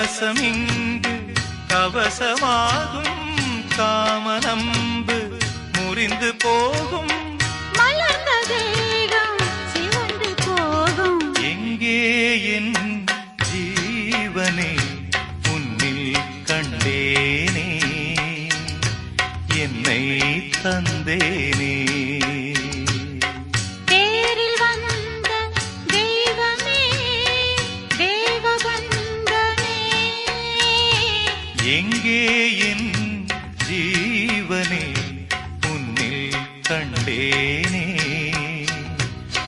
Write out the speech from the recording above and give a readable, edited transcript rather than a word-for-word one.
கலசமிங்கு கவசமாகும் காமனம்பு முறிந்து போகும் மலர்ந்த தேகம் சிவந்து போகும் எங்கே என் ஜீவனே உன்னில் கண்டேனே என்னை தந்தேனே தேரில் வந்த தெய்வமே தேவபந்தமே எங்கே என் ஜீவனே உன்னில் கண்டேனே